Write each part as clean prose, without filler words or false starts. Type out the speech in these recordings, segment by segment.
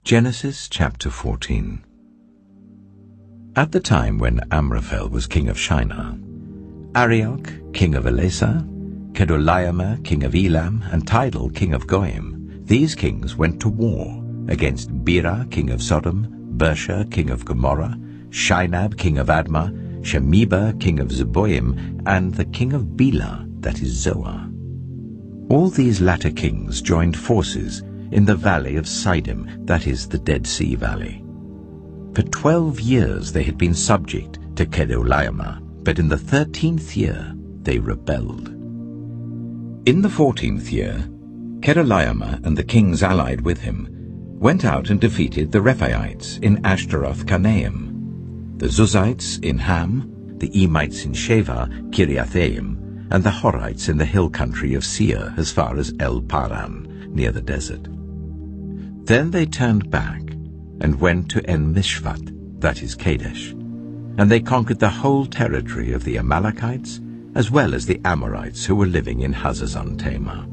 Genesis chapter 14. At the time when Amraphel was king of Shinar, Arioch, king of Elasar, Kedorlaomer, king of Elam, and Tidal, king of Goyim, these kings went to war against Bera, king of Sodom, Bersha, king of Gomorrah, Shinab, king of Admah, Shemeba, king of Zeboim, and the king of Bela, that is Zoar. All these latter kings joined forces in the valley of Siddim, that is the Dead Sea Valley. For 12 years they had been subject to Kedorlaomer, but in the 13th year they rebelled. In the 14th year, Kedorlaomer and the kings allied with him went out and defeated the Rephaites in Ashtaroth-Karnaim, the Zuzites in Ham, the Emites in Sheva, Kiriathaim, and the Horites in the hill country of Seir as far as El-Paran, near the desert. Then they turned back and went to En-Mishpat, that is Kadesh, and they conquered the whole territory of the Amalekites as well as the Amorites who were living in Hazazon Tamar.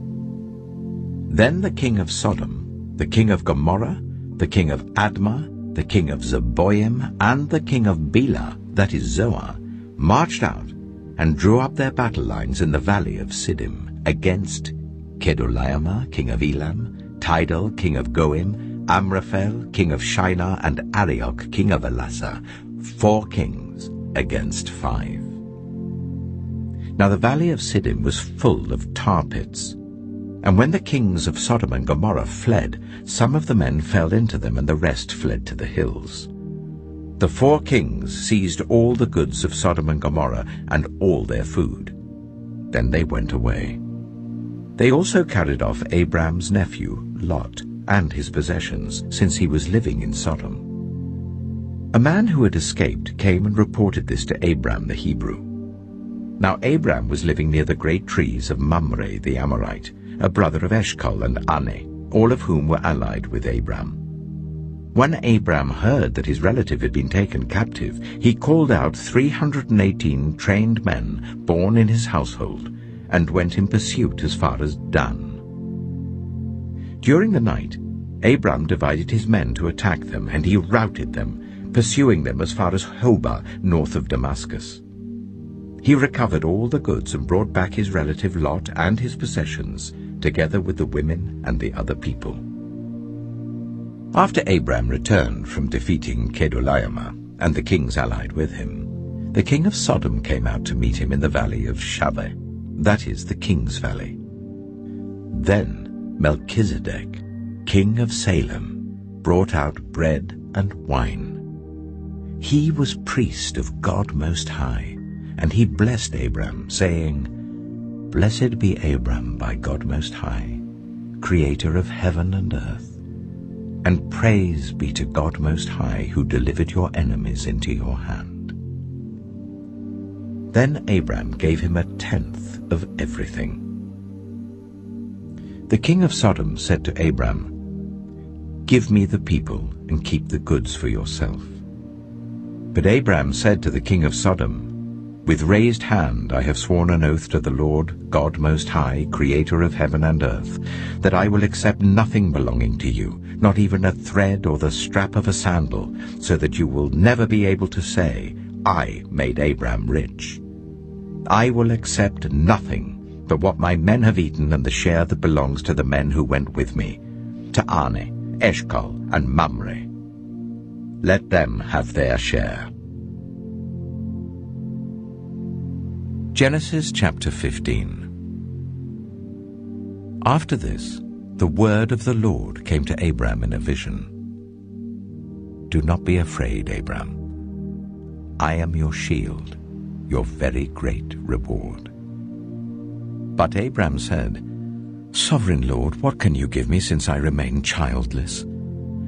Then the king of Sodom, the king of Gomorrah, the king of Admah, the king of Zeboim, and the king of Bela, that is Zoar, marched out and drew up their battle lines in the valley of Siddim against Kedorlaomer, king of Elam, Tidal, king of Goyim, Amraphel, king of Shinar, and Arioch, king of Elasar, 4 kings against 5. Now the valley of Siddim was full of tar pits, and when the kings of Sodom and Gomorrah fled, some of the men fell into them, and the rest fled to the hills. The 4 kings seized all the goods of Sodom and Gomorrah and all their food. Then they went away. They also carried off Abram's nephew, Lot, and his possessions, since he was living in Sodom. A man who had escaped came and reported this to Abram the Hebrew. Now Abram was living near the great trees of Mamre the Amorite, a brother of Eshcol and Ane, all of whom were allied with Abram. When Abram heard that his relative had been taken captive, he called out 318 trained men born in his household, and went in pursuit as far as Dan. During the night, Abram divided his men to attack them, and he routed them, pursuing them as far as Hobah, north of Damascus. He recovered all the goods and brought back his relative Lot and his possessions, together with the women and the other people. After Abram returned from defeating Kedorlaomer and the kings allied with him, the king of Sodom came out to meet him in the valley of Shaveh, that is the king's valley. Then Melchizedek, king of Salem, brought out bread and wine. He was priest of God Most High, and he blessed Abram, saying, "Blessed be Abram by God Most High, creator of heaven and earth, and praise be to God Most High, who delivered your enemies into your hand." Then Abram gave him 1/10 of everything. The king of Sodom said to Abram, "Give me the people and keep the goods for yourself." But Abram said to the king of Sodom, "With raised hand I have sworn an oath to the Lord, God Most High, creator of heaven and earth, that I will accept nothing belonging to you, not even a thread or the strap of a sandal, so that you will never be able to say, 'I made Abram rich.' I will accept nothing but what my men have eaten and the share that belongs to the men who went with me, to Ane, Eshcol, and Mamre. Let them have their share." Genesis chapter 15. After this, the word of the Lord came to Abram in a vision. "Do not be afraid, Abram. I am your shield, your very great reward." But Abram said, "Sovereign Lord, what can you give me since I remain childless?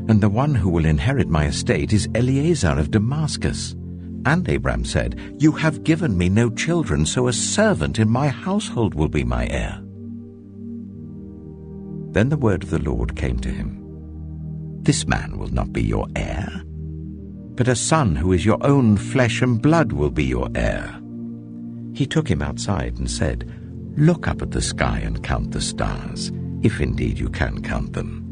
And the one who will inherit my estate is Eliezer of Damascus." And Abram said, "You have given me no children, so a servant in my household will be my heir." Then the word of the Lord came to him, "This man will not be your heir, but a son who is your own flesh and blood will be your heir." He took him outside and said, "Look up at the sky and count the stars, if indeed you can count them."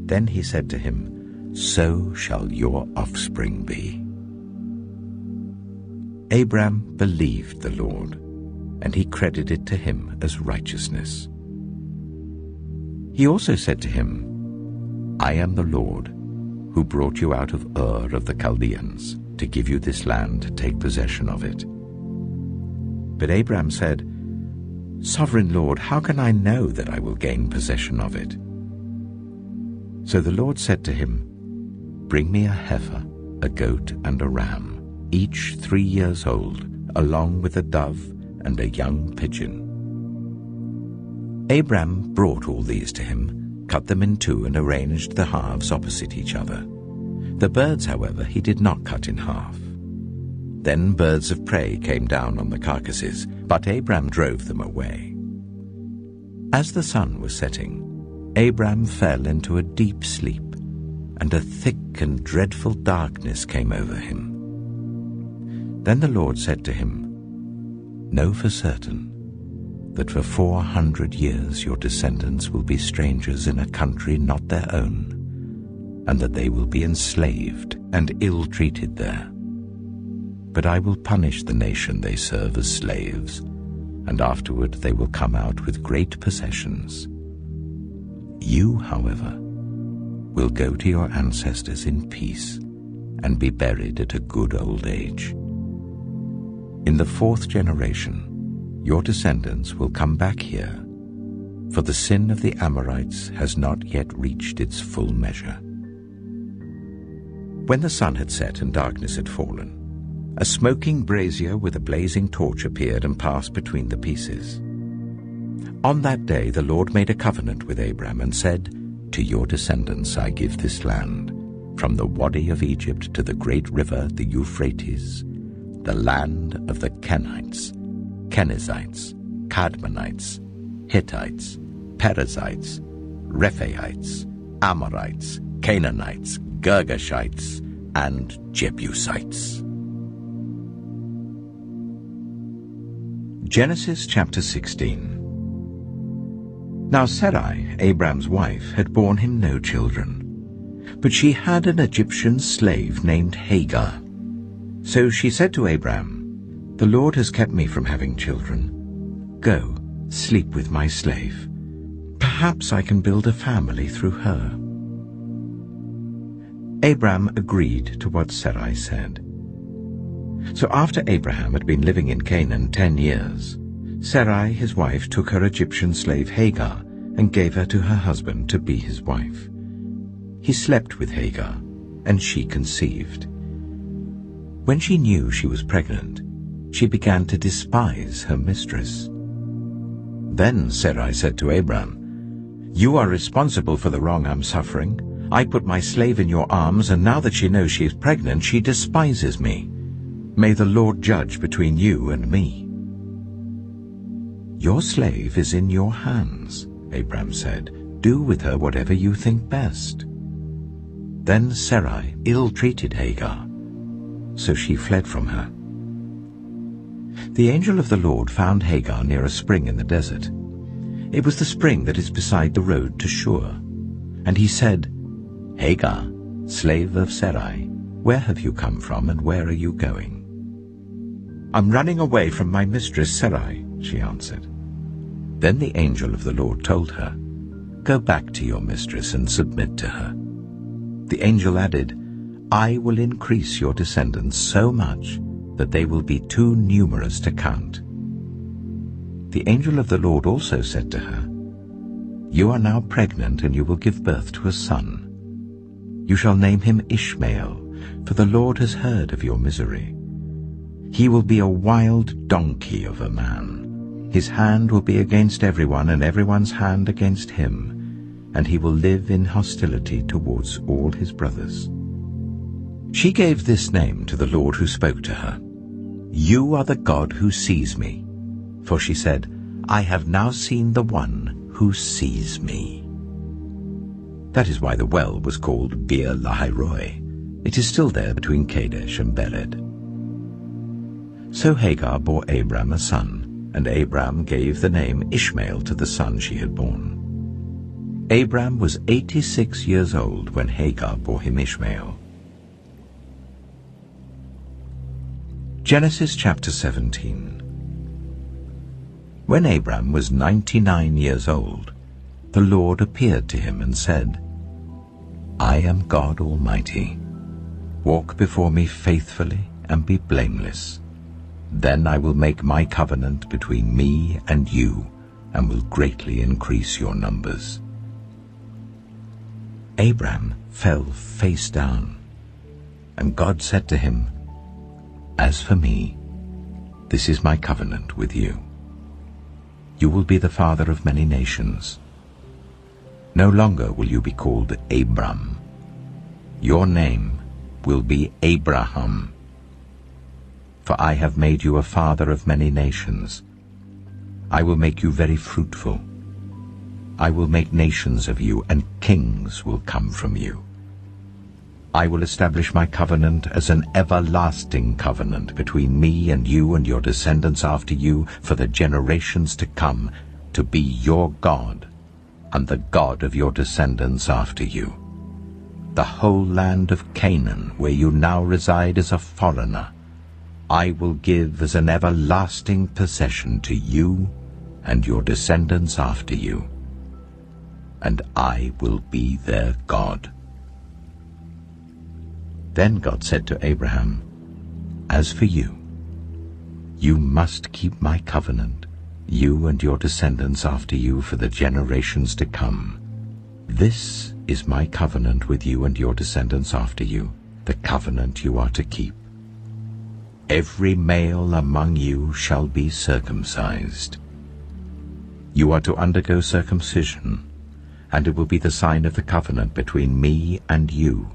Then he said to him, so shall your offspring be." Abram believed the Lord, and he credited it to him as righteousness. He also said to him, "I am the Lord, who brought you out of Ur of the Chaldeans to give you this land to take possession of it." But Abram said, "Sovereign Lord, how can I know that I will gain possession of it?" So the Lord said to him, "Bring me a heifer, a goat, and a ram, each 3 years old, along with a dove and a young pigeon." Abram brought all these to him, cut them in two, and arranged the halves opposite each other. The birds, however, he did not cut in half. Then birds of prey came down on the carcasses, but Abram drove them away. As the sun was setting, Abram fell into a deep sleep, and a thick and dreadful darkness came over him. Then the Lord said to him, "Know for certain that for 400 years your descendants will be strangers in a country not their own, and that they will be enslaved and ill-treated there. But I will punish the nation they serve as slaves, and afterward they will come out with great possessions. You, however, will go to your ancestors in peace and be buried at a good old age. In the 4th generation, your descendants will come back here, for the sin of the Amorites has not yet reached its full measure." When the sun had set and darkness had fallen, a smoking brazier with a blazing torch appeared and passed between the pieces. On that day the Lord made a covenant with Abram and said, "To your descendants I give this land, from the Wadi of Egypt to the great river, the Euphrates, the land of the Kenites, Kenizzites, Kadmonites, Hittites, Perizzites, Rephaites, Amorites, Canaanites, Girgashites, and Jebusites." Genesis chapter 16. Now Sarai, Abram's wife, had borne him no children, but she had an Egyptian slave named Hagar. So she said to Abram, "The Lord has kept me from having children. Go, sleep with my slave. Perhaps I can build a family through her." Abram agreed to what Sarai said. So after Abraham had been living in Canaan 10 years, Sarai his wife took her Egyptian slave Hagar and gave her to her husband to be his wife. He slept with Hagar, and she conceived. When she knew she was pregnant, she began to despise her mistress. Then Sarai said to Abram, "You are responsible for the wrong I'm suffering. I put my slave in your arms, and now that she knows she is pregnant, she despises me. May the Lord judge between you and me." "Your slave is in your hands," Abram said. "Do with her whatever you think best." Then Sarai ill-treated Hagar, so she fled from her. The angel of the Lord found Hagar near a spring in the desert. It was the spring that is beside the road to Shur. And he said, "Hagar, slave of Sarai, where have you come from and where are you going?" "I'm running away from my mistress Sarai," she answered. Then the angel of the Lord told her, "Go back to your mistress and submit to her." The angel added, "I will increase your descendants so much that they will be too numerous to count." The angel of the Lord also said to her, "You are now pregnant and you will give birth to a son. You shall name him Ishmael, for the Lord has heard of your misery. He will be a wild donkey of a man. His hand will be against everyone and everyone's hand against him, and he will live in hostility towards all his brothers." She gave this name to the Lord who spoke to her, "You are the God who sees me." For she said, "I have now seen the one who sees me." That is why the well was called Beer Lahairoi. It is still there between Kadesh and Bered. So Hagar bore Abram a son, and Abram gave the name Ishmael to the son she had borne. Abram was 86 years old when Hagar bore him Ishmael. Genesis chapter 17. When Abram was 99 years old, the Lord appeared to him and said, I am God Almighty. Walk before me faithfully and be blameless. Then I will make my covenant between me and you, and will greatly increase your numbers. Abram fell face down, and God said to him, As for me, this is my covenant with you. You will be the father of many nations. No longer will you be called Abram. Your name will be Abraham. For I have made you a father of many nations. I will make you very fruitful. I will make nations of you, and kings will come from you. I will establish my covenant as an everlasting covenant between me and you and your descendants after you for the generations to come, to be your God and the God of your descendants after you. The whole land of Canaan, where you now reside as a foreigner, I will give as an everlasting possession to you and your descendants after you, and I will be their God. Then God said to Abraham, As for you, you must keep my covenant, you and your descendants after you for the generations to come. This is my covenant with you and your descendants after you, the covenant you are to keep. Every male among you shall be circumcised. You are to undergo circumcision, and it will be the sign of the covenant between me and you.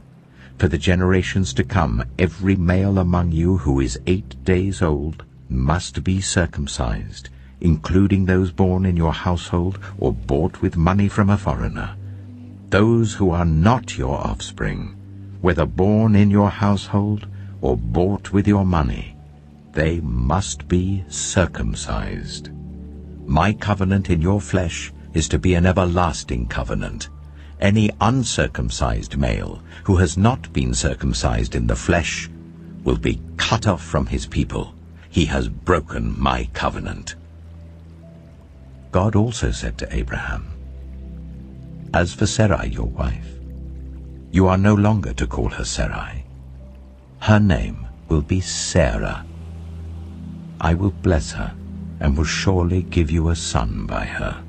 For the generations to come, every male among you who is 8 days old must be circumcised, including those born in your household or bought with money from a foreigner. Those who are not your offspring, whether born in your household or bought with your money, they must be circumcised. My covenant in your flesh is to be an everlasting covenant. Any uncircumcised male who has not been circumcised in the flesh will be cut off from his people. He has broken my covenant. God also said to Abraham, As for Sarai your wife, you are no longer to call her Sarai. Her name will be Sarah. I will bless her and will surely give you a son by her.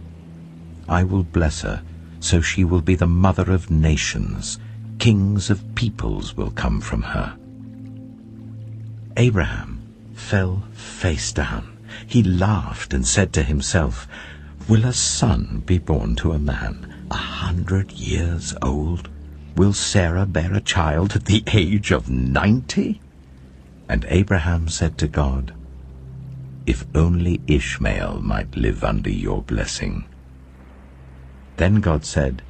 I will bless her, so she will be the mother of nations. Kings of peoples will come from her. Abraham fell face down. He laughed and said to himself, Will a son be born to a man 100 years old? Will Sarah bear a child at the age of 90? And Abraham said to God, If only Ishmael might live under your blessing. Then God said,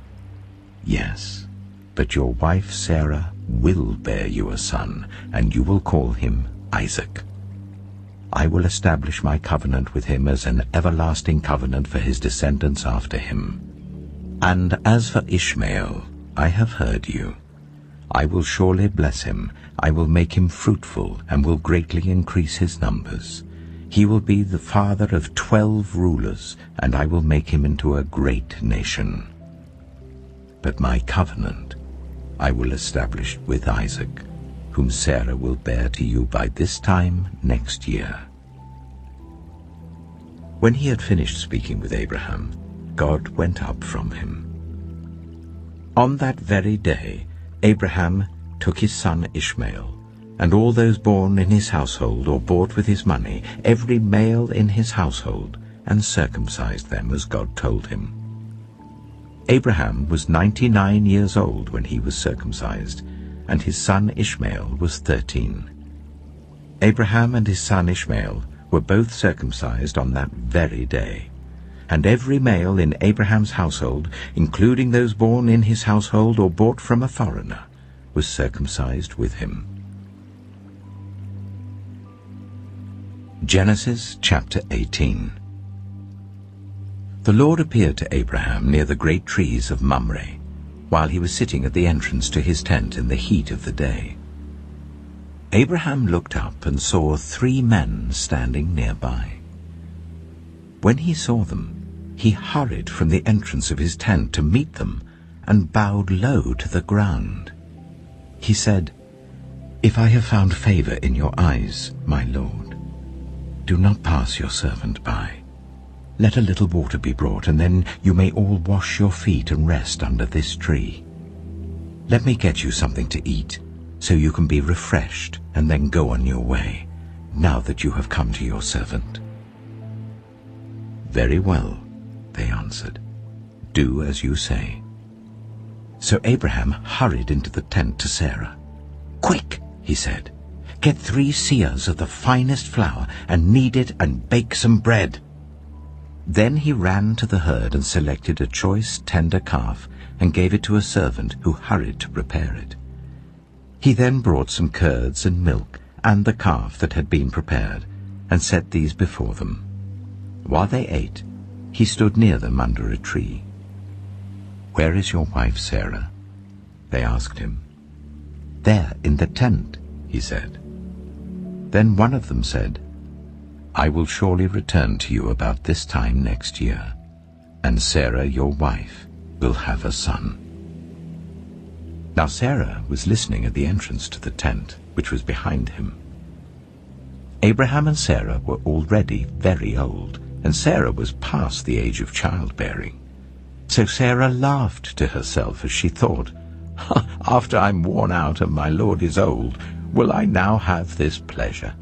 Yes, but your wife Sarah will bear you a son, and you will call him Isaac. I will establish my covenant with him as an everlasting covenant for his descendants after him. And as for Ishmael, I have heard you. I will surely bless him. I will make him fruitful and will greatly increase his numbers. He will be the father of 12 rulers, and I will make him into a great nation. But my covenant I will establish with Isaac, whom Sarah will bear to you by this time next year. When he had finished speaking with Abraham, God went up from him. On that very day, Abraham took his son Ishmael, and all those born in his household or bought with his money, every male in his household, and circumcised them as God told him. Abraham was 99 years old when he was circumcised, and his son Ishmael was 13. Abraham and his son Ishmael were both circumcised on that very day. And every male in Abraham's household, including those born in his household or bought from a foreigner, was circumcised with him. Genesis chapter 18. The Lord appeared to Abraham near the great trees of Mamre, while he was sitting at the entrance to his tent in the heat of the day. Abraham looked up and saw 3 men standing nearby. When he saw them, he hurried from the entrance of his tent to meet them and bowed low to the ground. He said, "If I have found favor in your eyes, my Lord, do not pass your servant by. Let a little water be brought, and then you may all wash your feet and rest under this tree. Let me get you something to eat, so you can be refreshed and then go on your way, now that you have come to your servant." "Very well," they answered. "Do as you say." So Abraham hurried into the tent to Sarah. "Quick," he said, "get 3 seahs of the finest flour and knead it and bake some bread." Then he ran to the herd and selected a choice tender calf and gave it to a servant who hurried to prepare it. He then brought some curds and milk and the calf that had been prepared and set these before them. While they ate, he stood near them under a tree. "Where is your wife Sarah?" they asked him. "There in the tent," he said. Then one of them said, "I will surely return to you about this time next year, and Sarah your wife will have a son." Now Sarah was listening at the entrance to the tent, which was behind him. Abraham and Sarah were already very old, and Sarah was past the age of childbearing. So Sarah laughed to herself as she thought, "After I'm worn out and my Lord is old, will I now have this pleasure?"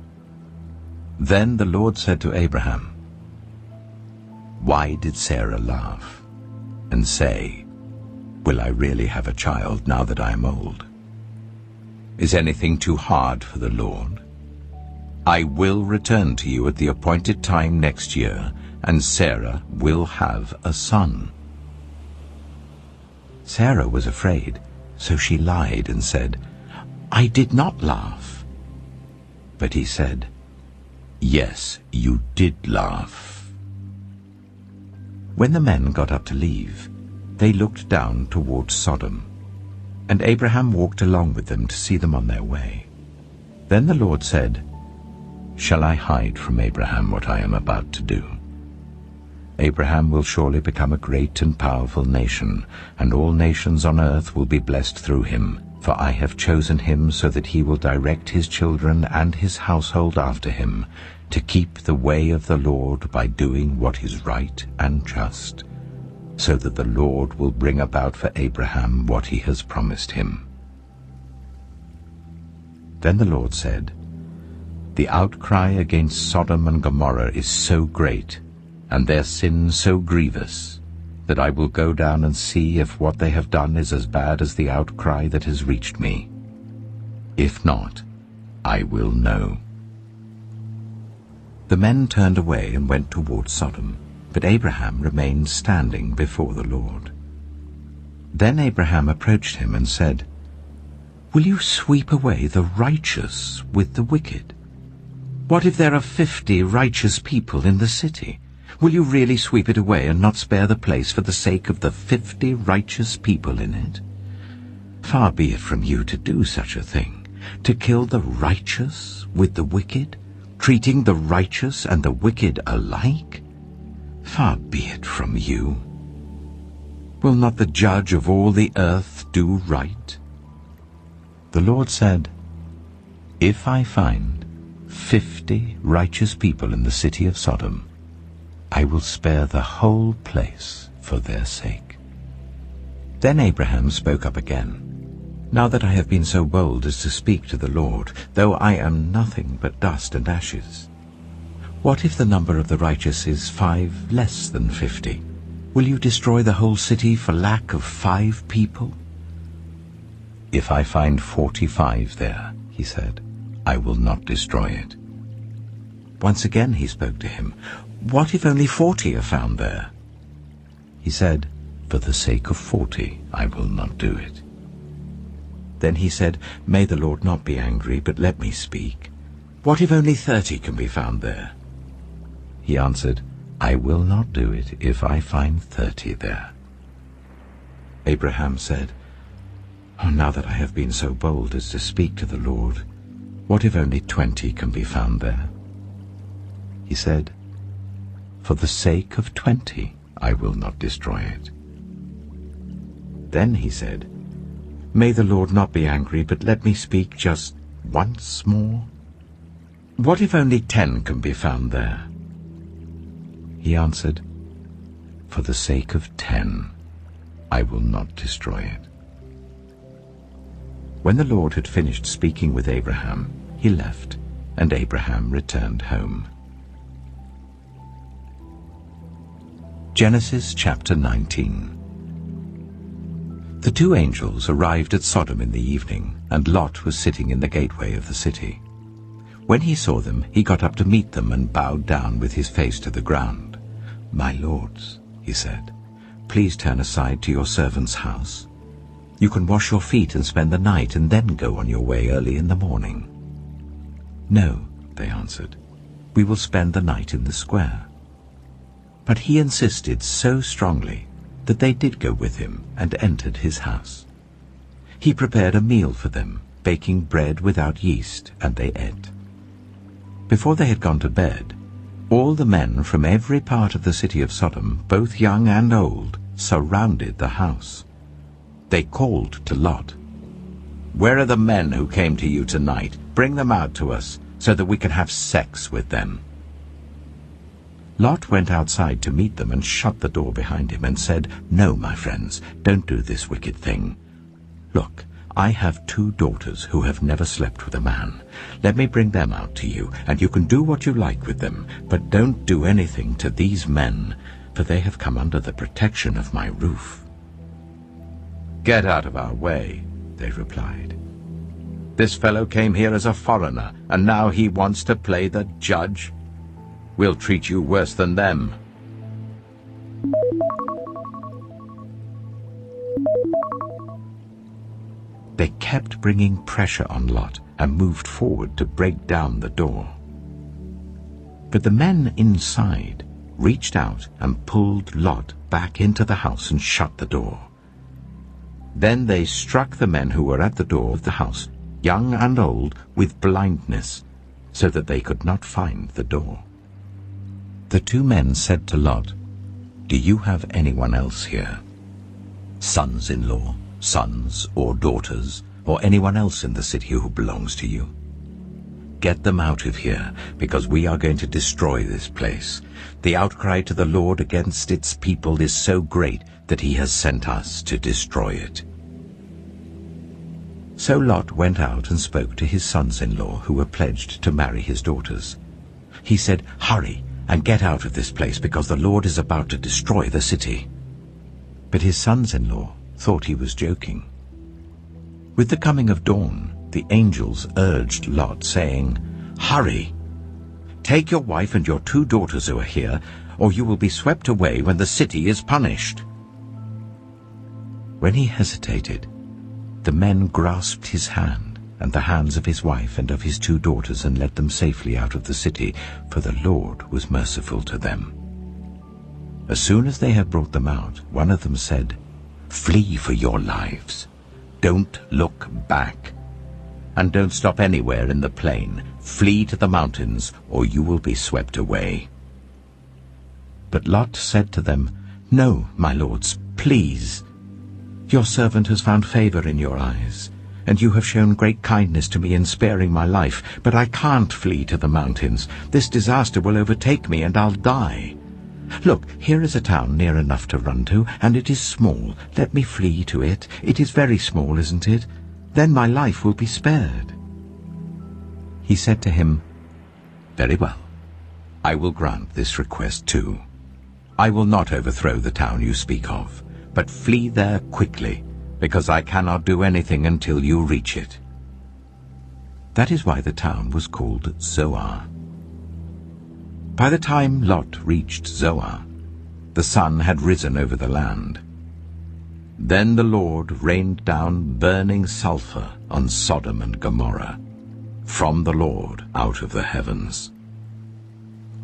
Then the Lord said to Abraham, "Why did Sarah laugh and say, 'Will I really have a child now that I am old?' Is anything too hard for the Lord? I will return to you at the appointed time next year, and Sarah will have a son." Sarah was afraid, so she lied and said, "I did not laugh." But he said, "Yes, you did laugh." When the men got up to leave, they looked down towards Sodom, and Abraham walked along with them to see them on their way. Then the Lord said, "Shall I hide from Abraham what I am about to do? Abraham will surely become a great and powerful nation, and all nations on earth will be blessed through him, for I have chosen him so that he will direct his children and his household after him, to keep the way of the Lord by doing what is right and just, so that the Lord will bring about for Abraham what he has promised him." Then the Lord said, "The outcry against Sodom and Gomorrah is so great, and their sin so grievous, that I will go down and see if what they have done is as bad as the outcry that has reached me. If not, I will know." The men turned away and went towards Sodom, but Abraham remained standing before the Lord. Then Abraham approached him and said, "Will you sweep away the righteous with the wicked? What if there are 50 righteous people in the city? Will you really sweep it away and not spare the place for the sake of the 50 righteous people in it? Far be it from you to do such a thing, to kill the righteous with the wicked, treating the righteous and the wicked alike? Far be it from you. Will not the judge of all the earth do right?" The Lord said, "If I find 50 righteous people in the city of Sodom, I will spare the whole place for their sake." Then Abraham spoke up again, "Now that I have been so bold as to speak to the Lord, though I am nothing but dust and ashes, what if the number of the righteous is 5 less than 50? Will you destroy the whole city for lack of 5 people?" "If I find 45 there," he said, "I will not destroy it." Once again he spoke to him, "What if only 40 are found there?" He said, "For the sake of 40 I will not do it." Then he said, "May the Lord not be angry, but let me speak. What if only 30 can be found there?" He answered, I will not do it if I find 30 there." Abraham said, "Oh, now that I have been so bold as to speak to the Lord, what if only 20 can be found there?" He said, "For the sake of 20, I will not destroy it." Then he said, "May the Lord not be angry, but let me speak just once more. What if only 10 can be found there?" He answered, "For the sake of 10, I will not destroy it." When the Lord had finished speaking with Abraham, he left, and Abraham returned home. Genesis chapter 19. The 2 angels arrived at Sodom in the evening, and Lot was sitting in the gateway of the city. When he saw them, he got up to meet them and bowed down with his face to the ground. "My lords," he said, "please turn aside to your servant's house. You can wash your feet and spend the night and then go on your way early in the morning." "No," they answered, "we will spend the night in the square." But he insisted so strongly that they did go with him and entered his house. He prepared a meal for them, baking bread without yeast, and they ate. Before they had gone to bed, all the men from every part of the city of Sodom, both young and old, surrounded the house. They called to Lot, "Where are the men who came to you tonight? Bring them out to us, so that we can have sex with them." Lot went outside to meet them and shut the door behind him and said, "No, my friends, don't do this wicked thing. Look, I have 2 daughters who have never slept with a man. Let me bring them out to you, and you can do what you like with them, but don't do anything to these men, for they have come under the protection of my roof." "Get out of our way," they replied. "This fellow came here as a foreigner, and now he wants to play the judge. We'll treat you worse than them." They kept bringing pressure on Lot and moved forward to break down the door. But the men inside reached out and pulled Lot back into the house and shut the door. Then they struck the men who were at the door of the house, young and old, with blindness, so that they could not find the door. The 2 men said to Lot, "Do you have anyone else here? Sons-in-law, sons or daughters, or anyone else in the city who belongs to you? Get them out of here, because we are going to destroy this place. The outcry to the Lord against its people is so great that he has sent us to destroy it." So Lot went out and spoke to his sons-in-law who were pledged to marry his daughters. He said, "Hurry and get out of this place, because the Lord is about to destroy the city." But his sons-in-law thought he was joking. With the coming of dawn, the angels urged Lot, saying, "Hurry! Take your wife and your 2 daughters who are here, or you will be swept away when the city is punished." When he hesitated, the men grasped his hand and the hands of his wife and of his 2 daughters and led them safely out of the city, for the Lord was merciful to them. As soon as they had brought them out, one of them said, "Flee for your lives. Don't look back. And don't stop anywhere in the plain. Flee to the mountains, or you will be swept away." But Lot said to them, "No, my lords, please. Your servant has found favor in your eyes, and you have shown great kindness to me in sparing my life, but I can't flee to the mountains. This disaster will overtake me, and I'll die. Look, here is a town near enough to run to, and it is small. Let me flee to it. It is very small, isn't it? Then my life will be spared." He said to him, "Very well. I will grant this request too. I will not overthrow the town you speak of, but flee there quickly, because I cannot do anything until you reach it." That is why the town was called Zoar. By the time Lot reached Zoar, the sun had risen over the land. Then the Lord rained down burning sulfur on Sodom and Gomorrah, from the Lord out of the heavens.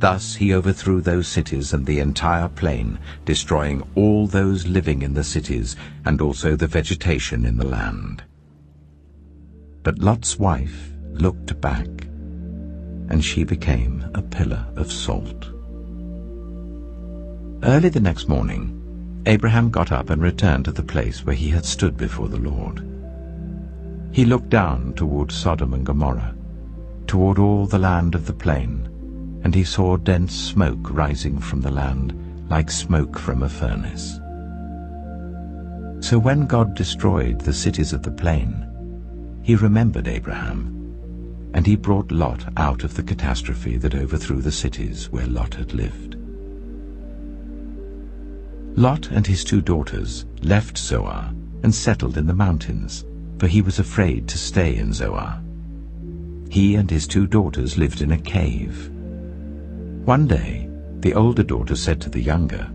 Thus he overthrew those cities and the entire plain, destroying all those living in the cities and also the vegetation in the land. But Lot's wife looked back, and she became a pillar of salt. Early the next morning, Abraham got up and returned to the place where he had stood before the Lord. He looked down toward Sodom and Gomorrah, toward all the land of the plain, and he saw dense smoke rising from the land, like smoke from a furnace. So when God destroyed the cities of the plain, he remembered Abraham, and he brought Lot out of the catastrophe that overthrew the cities where Lot had lived. Lot and his 2 daughters left Zoar and settled in the mountains, for he was afraid to stay in Zoar. He and his 2 daughters lived in a cave. One day, the older daughter said to the younger,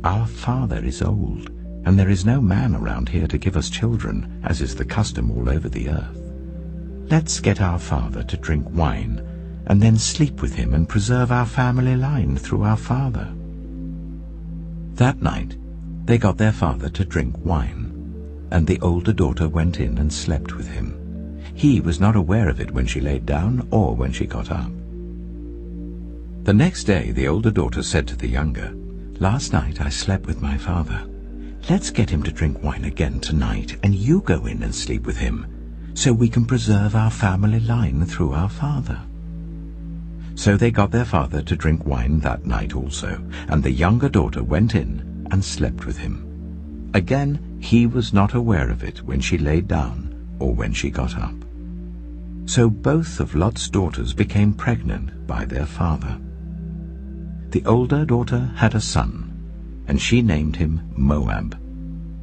"Our father is old, and there is no man around here to give us children, as is the custom all over the earth. Let's get our father to drink wine, and then sleep with him and preserve our family line through our father." That night, they got their father to drink wine, and the older daughter went in and slept with him. He was not aware of it when she laid down or when she got up. The next day the older daughter said to the younger, "Last night I slept with my father. Let's get him to drink wine again tonight, and you go in and sleep with him, so we can preserve our family line through our father." So they got their father to drink wine that night also, and the younger daughter went in and slept with him. Again, he was not aware of it when she laid down or when she got up. So both of Lot's daughters became pregnant by their father. The older daughter had a son, and she named him Moab.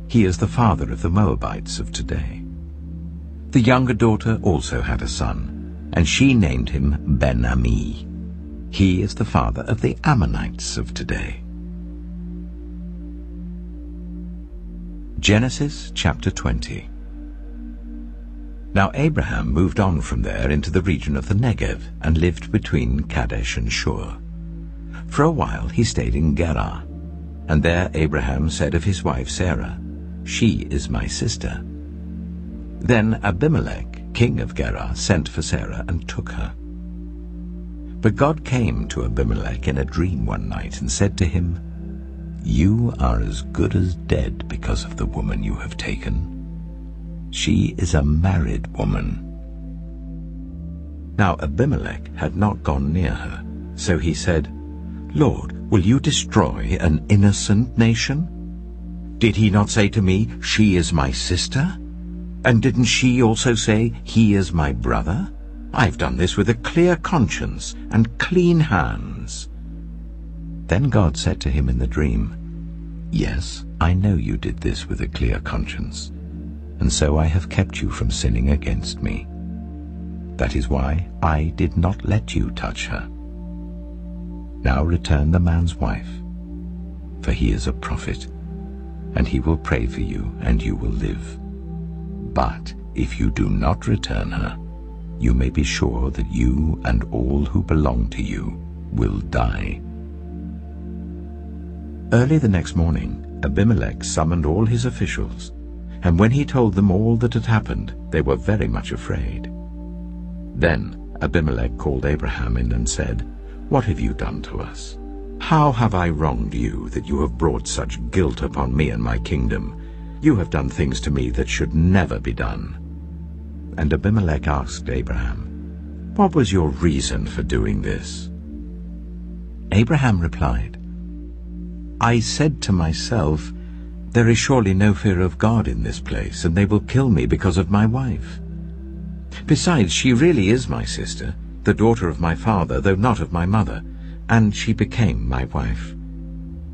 He is the father of the Moabites of today. The younger daughter also had a son, and she named him Ben-Ami. He is the father of the Ammonites of today. Genesis chapter 20. Now Abraham moved on from there into the region of the Negev and lived between Kadesh and Shur. For a while he stayed in Gerar, and there Abraham said of his wife Sarah, "She is my sister." Then Abimelech, king of Gerar, sent for Sarah and took her. But God came to Abimelech in a dream one night and said to him, "You are as good as dead because of the woman you have taken. She is a married woman." Now Abimelech had not gone near her, so he said, "Lord, will you destroy an innocent nation? Did he not say to me, 'She is my sister'? And didn't she also say, 'He is my brother'? I've done this with a clear conscience and clean hands." Then God said to him in the dream, "Yes, I know you did this with a clear conscience, and so I have kept you from sinning against me. That is why I did not let you touch her. Now return the man's wife, for he is a prophet, and he will pray for you, and you will live. But if you do not return her, you may be sure that you and all who belong to you will die." Early the next morning, Abimelech summoned all his officials, and when he told them all that had happened, they were very much afraid. Then Abimelech called Abraham in and said, "What have you done to us? How have I wronged you that you have brought such guilt upon me and my kingdom? You have done things to me that should never be done." And Abimelech asked Abraham, "What was your reason for doing this?" Abraham replied, "I said to myself, 'There is surely no fear of God in this place, and they will kill me because of my wife. Besides, she really is my sister, the daughter of my father, though not of my mother, and she became my wife.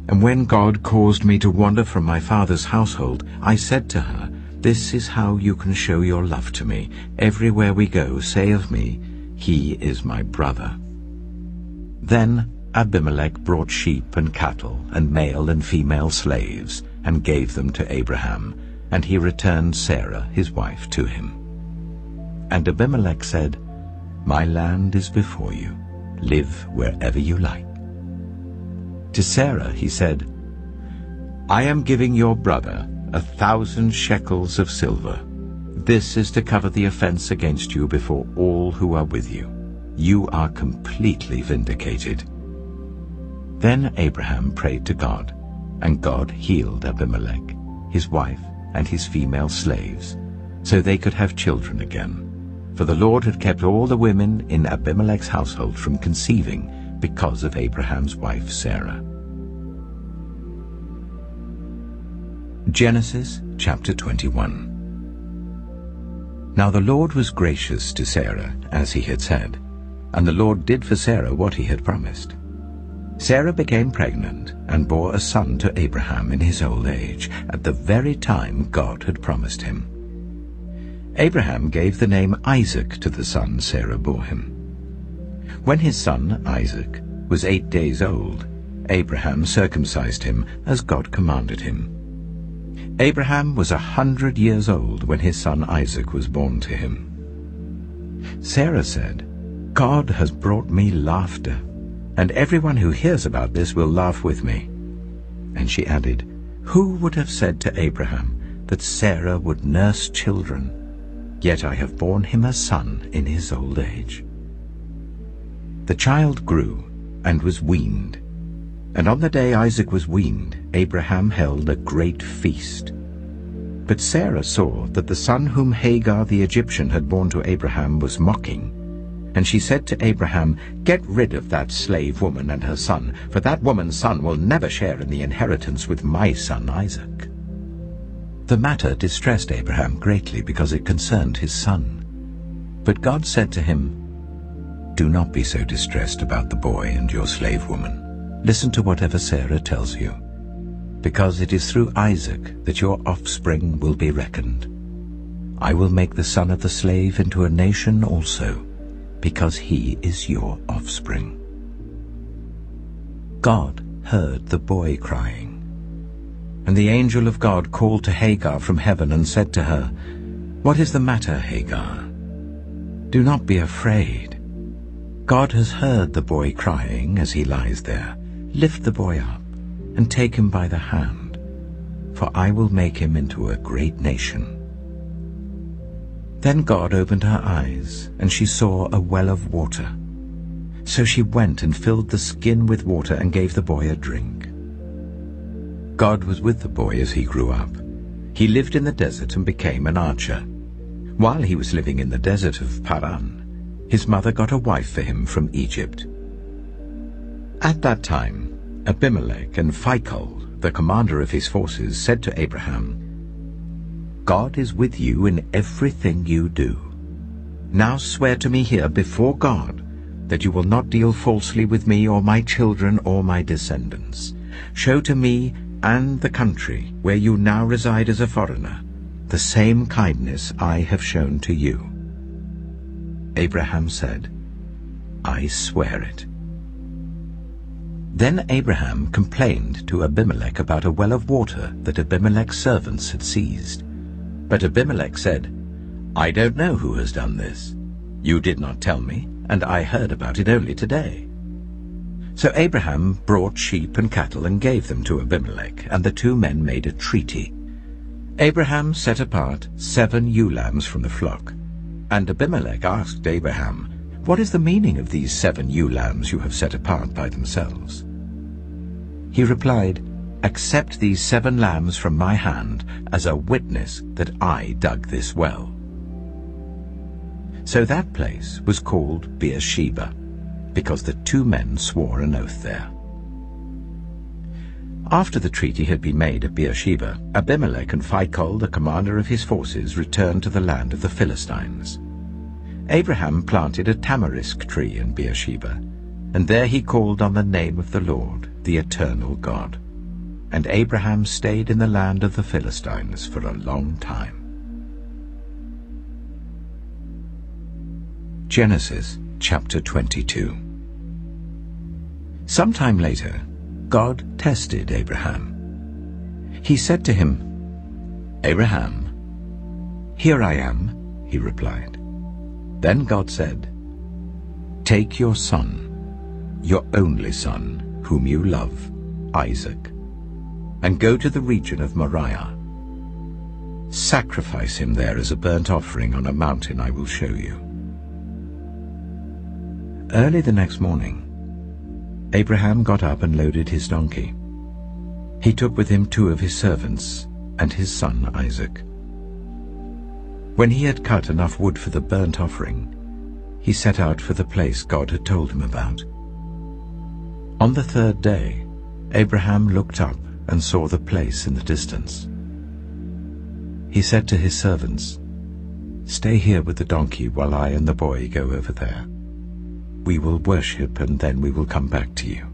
And when God caused me to wander from my father's household, I said to her, "This is how you can show your love to me. Everywhere we go, say of me, 'He is my brother.'" Then Abimelech brought sheep and cattle and male and female slaves and gave them to Abraham, and he returned Sarah his wife to him. And Abimelech said, "My land is before you. live wherever you like." To Sarah he said, "I am giving your brother 1,000 shekels of silver. This is to cover the offense against you before all who are with you. You are completely vindicated." Then Abraham prayed to God, and God healed Abimelech, his wife, and his female slaves, so they could have children again. For the Lord had kept all the women in Abimelech's household from conceiving because of Abraham's wife Sarah. Genesis chapter 21. Now the Lord was gracious to Sarah, as he had said, and the Lord did for Sarah what he had promised. Sarah became pregnant and bore a son to Abraham in his old age, at the very time God had promised him. Abraham gave the name Isaac to the son Sarah bore him. When his son Isaac was 8 days old, Abraham circumcised him as God commanded him. Abraham was 100 years old when his son Isaac was born to him. Sarah said, "God has brought me laughter, and everyone who hears about this will laugh with me." And she added, "Who would have said to Abraham that Sarah would nurse children? Yet I have borne him a son in his old age." The child grew and was weaned, and on the day Isaac was weaned, Abraham held a great feast. But Sarah saw that the son whom Hagar the Egyptian had borne to Abraham was mocking, and she said to Abraham, "Get rid of that slave woman and her son, for that woman's son will never share in the inheritance with my son Isaac." The matter distressed Abraham greatly because it concerned his son. But God said to him, "Do not be so distressed about the boy and your slave woman. Listen to whatever Sarah tells you, because it is through Isaac that your offspring will be reckoned. I will make the son of the slave into a nation also, because he is your offspring." God heard the boy crying, and the angel of God called to Hagar from heaven and said to her, "What is the matter, Hagar? Do not be afraid. God has heard the boy crying as he lies there. Lift the boy up and take him by the hand, for I will make him into a great nation." Then God opened her eyes, and she saw a well of water. So she went and filled the skin with water and gave the boy a drink. God was with the boy as he grew up. He lived in the desert and became an archer. While he was living in the desert of Paran, his mother got a wife for him from Egypt. At that time, Abimelech and Phicol, the commander of his forces, said to Abraham, "God is with you in everything you do. Now swear to me here before God that you will not deal falsely with me or my children or my descendants. Show to me and the country where you now reside as a foreigner the same kindness I have shown to you." Abraham said, "I swear it." Then Abraham complained to Abimelech about a well of water that Abimelech's servants had seized. But Abimelech said, "I don't know who has done this. You did not tell me, and I heard about it only today." So Abraham brought sheep and cattle and gave them to Abimelech, and the two men made a treaty. Abraham set apart 7 ewe lambs from the flock, and Abimelech asked Abraham, "What is the meaning of these 7 ewe lambs you have set apart by themselves?" He replied, "Accept these 7 lambs from my hand as a witness that I dug this well." So that place was called Beersheba, because the 2 men swore an oath there. After the treaty had been made at Beersheba, Abimelech and Phicol, the commander of his forces, returned to the land of the Philistines. Abraham planted a tamarisk tree in Beersheba, and there he called on the name of the Lord, the eternal God. And Abraham stayed in the land of the Philistines for a long time. Genesis chapter 22. Sometime later, God tested Abraham. He said to him, "Abraham." "Here I am," he replied. Then God said, "Take your son, your only son, whom you love, Isaac, and go to the region of Moriah. Sacrifice him there as a burnt offering on a mountain I will show you." Early the next morning, Abraham got up and loaded his donkey. He took with him 2 of his servants and his son Isaac. When he had cut enough wood for the burnt offering, he set out for the place God had told him about. On the 3rd day, Abraham looked up and saw the place in the distance. He said to his servants, "Stay here with the donkey while I and the boy go over there. We will worship and then we will come back to you."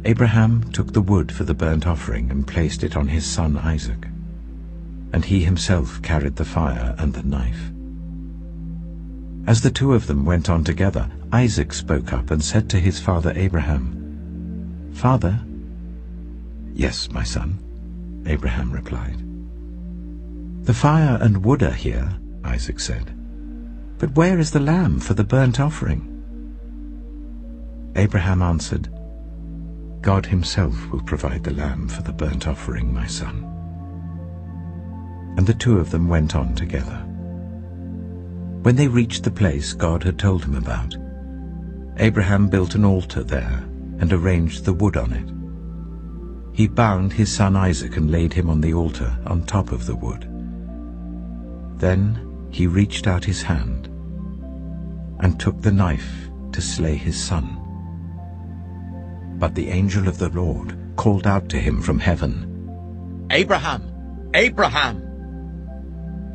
Abraham took the wood for the burnt offering and placed it on his son Isaac, and he himself carried the fire and the knife. As the 2 of them went on together, Isaac spoke up and said to his father Abraham, "Father?" "Yes, my son," Abraham replied. "The fire and wood are here," Isaac said, "but where is the lamb for the burnt offering?" Abraham answered, "God himself will provide the lamb for the burnt offering, my son." And the 2 of them went on together. When they reached the place God had told him about, Abraham built an altar there and arranged the wood on it. He bound his son Isaac and laid him on the altar on top of the wood. Then he reached out his hand and took the knife to slay his son. But the angel of the Lord called out to him from heaven, "Abraham! Abraham!"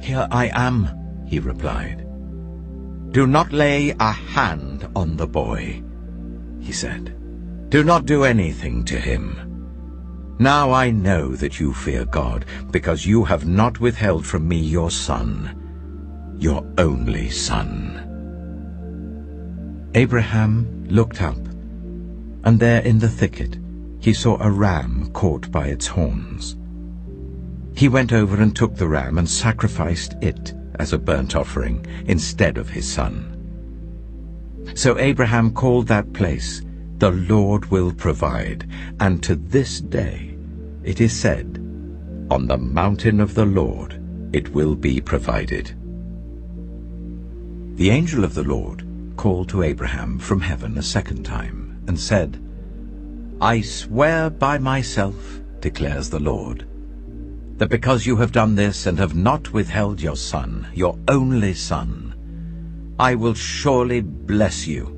"Here I am," he replied. "Do not lay a hand on the boy," he said. "Do not do anything to him. Now I know that you fear God, because you have not withheld from me your son, your only son." Abraham looked up, and there in the thicket he saw a ram caught by its horns. He went over and took the ram and sacrificed it as a burnt offering instead of his son. So Abraham called that place, "The Lord will provide," and to this day it is said, "On the mountain of the Lord it will be provided." The angel of the Lord called to Abraham from heaven a second time and said, "I swear by myself, declares the Lord, that because you have done this and have not withheld your son, your only son, I will surely bless you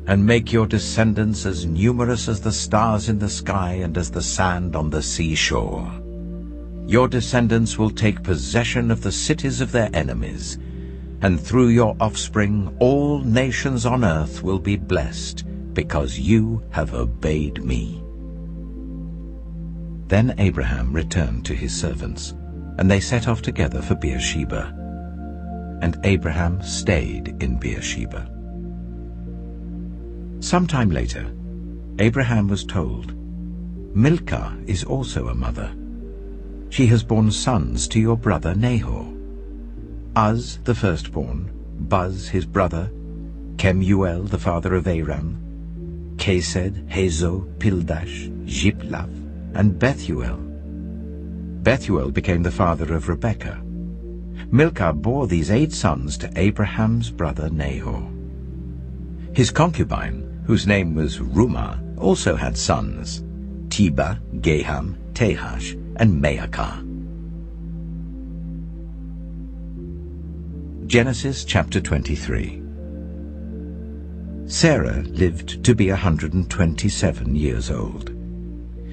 and make your descendants as numerous as the stars in the sky and as the sand on the seashore. Your descendants will take possession of the cities of their enemies, and through your offspring all nations on earth will be blessed, because you have obeyed me." Then Abraham returned to his servants, and they set off together for Beersheba. And Abraham stayed in Beersheba. Some time later, Abraham was told, "Milcah is also a mother. She has borne sons to your brother Nahor. Uz the firstborn, Buz his brother, Kemuel the father of Aram, Kesed, Hazo, Pildash, Jiplaph, and Bethuel. Bethuel became the father of Rebekah. Milcah bore these 8 sons to Abraham's brother Nahor. His concubine, whose name was Rumah, also had sons, Tebah, Gaham, Tahash, and Maacah. Genesis chapter 23. Sarah lived to be 127 years old.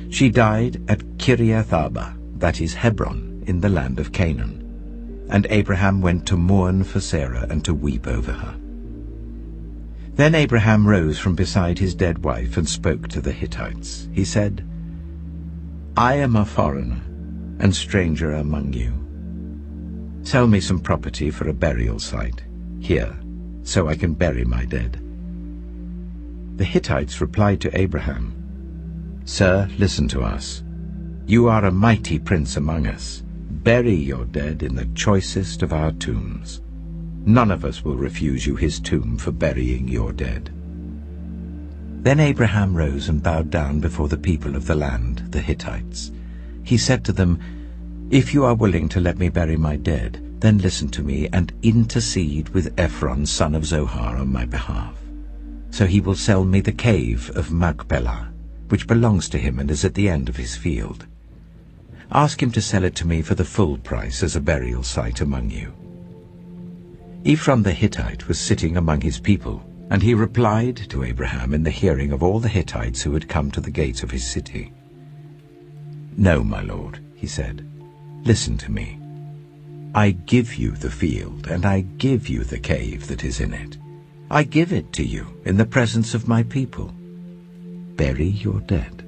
She died at Kiriath Arba, that is Hebron, in the land of Canaan. And Abraham went to mourn for Sarah and to weep over her. Then Abraham rose from beside his dead wife and spoke to the Hittites. He said, "I am a foreigner and stranger among you. Sell me some property for a burial site here, so I can bury my dead." The Hittites replied to Abraham, "Sir, listen to us. You are a mighty prince among us. Bury your dead in the choicest of our tombs. None of us will refuse you his tomb for burying your dead." Then Abraham rose and bowed down before the people of the land, the Hittites. He said to them, "If you are willing to let me bury my dead, then listen to me and intercede with Ephron son of Zohar on my behalf. So he will sell me the cave of Machpelah, which belongs to him and is at the end of his field. Ask him to sell it to me for the full price as a burial site among you." Ephron the Hittite was sitting among his people, and he replied to Abraham in the hearing of all the Hittites who had come to the gate of his city. "No, my lord," he said, "listen to me. I give you the field, and I give you the cave that is in it. I give it to you in the presence of my people. Bury your dead."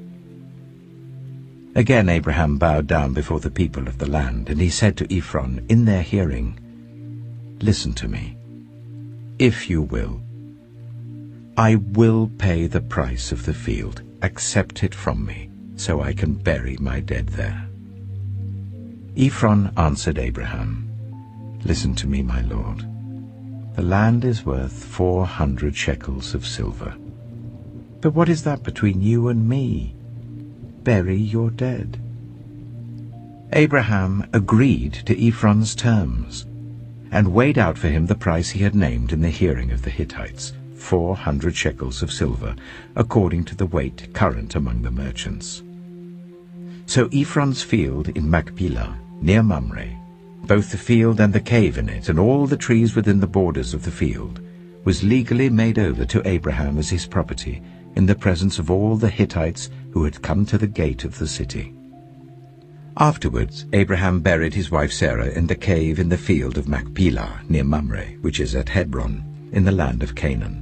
Again Abraham bowed down before the people of the land, and he said to Ephron in their hearing, "Listen to me. If you will, I will pay the price of the field. Accept it from me, so I can bury my dead there." Ephron answered Abraham, "Listen to me, my lord. The land is worth 400 shekels of silver. But what is that between you and me? Bury your dead." Abraham agreed to Ephron's terms, and weighed out for him the price he had named in the hearing of the Hittites, 400 shekels of silver, according to the weight current among the merchants. So Ephron's field in Machpelah, near Mamre, both the field and the cave in it, and all the trees within the borders of the field, was legally made over to Abraham as his property, in the presence of all the Hittites who had come to the gate of the city. Afterwards Abraham buried his wife Sarah in the cave in the field of Machpelah, near Mamre, which is at Hebron, in the land of Canaan.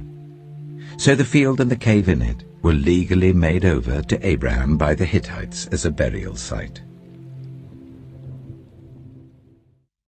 So the field and the cave in it were legally made over to Abraham by the Hittites as a burial site.